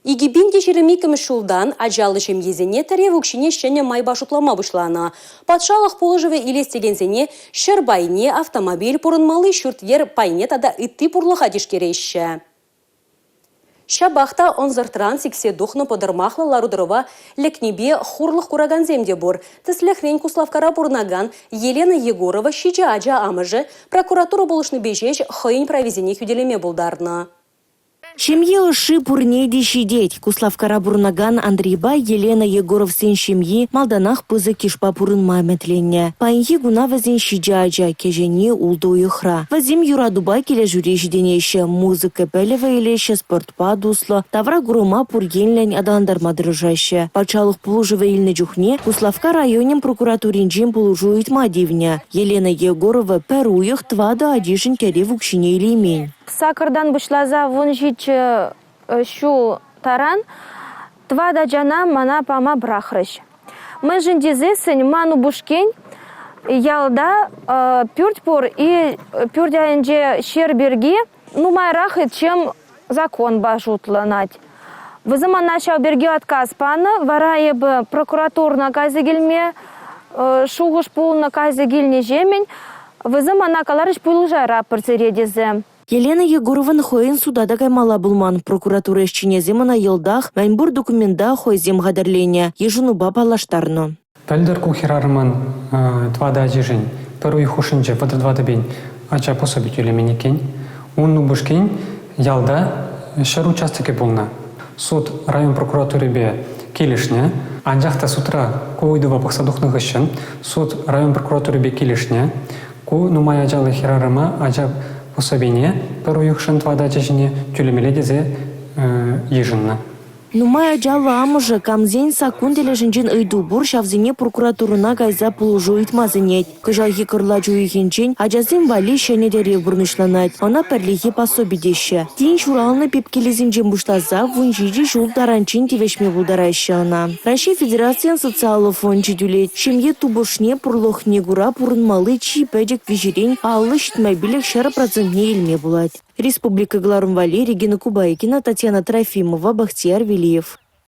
Игибинде жеремикім шулдан ажалы жемезене тәрев өкшіне шәне майба шутлама бұшлана. Патшалық полыжывы елестегензене шырбайне автомобиль пұрынмалы шүртвер пайне тада үтті пұрлыға дешкереші. Шабахта онзыртран сиксе духны подырмахлы ларудырова лекнебе хурлық кураган земде бур. Тіслехрен Куславкара пурнаган Елена Егорова шича ажа амыжы прокуратура болышны бежеж хойын провизине хүделеме булдарна. Семье ши пурнейди шидеть. Куславкара бурнаган Андрейба Елена Егоров сен семьи малданах пызы кишпа пурын маметленне. Паиньи гуна вазин шиджаджа кежени улду ихра. Вазим юрадуба келе журеш денеше музыка пелева илеше спортпа дусло. Тавра гурума пургенлень адаландарма дрожаще. Пачалых плужеве ильны джухне Куславка районем прокуратуринджим плужует мадивня. Елена Егорова перуях твада одишен керев укшине или имень. Сакардан бушлаза вунжич шу таран, твада джана мана пама брахрыш. Мы жендизе сень ману бушкень, ялда пюртпур и пюрдяенже шерберги, ну майрахы, чем закон бажутланать. Вызыма начал берги отказ пана, вараеб прокуратур на казегельме, шугуш пул на казегельне жемень, вызыма на каларыш пулжа рапорт редизе. Елена Егорова хойын судада каймала булман. Прокуратура ешчинезе мана елдах мәнбур документа хойзем гадарления. Ежунуба палаштарно. Пәлдер кухерарман твада ажижень. Перу ихушинче подадвада бень. Ача пособить юлеменекен. Унну бушкен ялда шар участке булна. Суд район прокуратуры бе келишне. Анжахта сутра куйдува пахсадухны гышын. Суд район прокуратуры бе келишне. Ку нумай ажалы херарыма ажа пособение, перу юхшин твада ажижне тюлемеледезе ежинна. Нумая джала амыжы камзен секунделе жинжин ыйду бур шавзине прокуратурына гайза пулужуит мазынет. Кыжалхи кырла жуихинчен ажазин вали шенедере бурнышланать. Она перлихи пособидеще. Тин шуралны пепкелезинчен буштаза вунжиджи жул таранчин тивешме булдарайщана. Россия Федерация социалы фончи дюлет. Шемье тубошне пурлохне гура пурынмалы чи пэджек вижерень аллы щитмобилек 6% илме булать. Республика Гларум-Вали, Регина Кубайкина, Татьяна Трофимова, Бахтияр Велиев.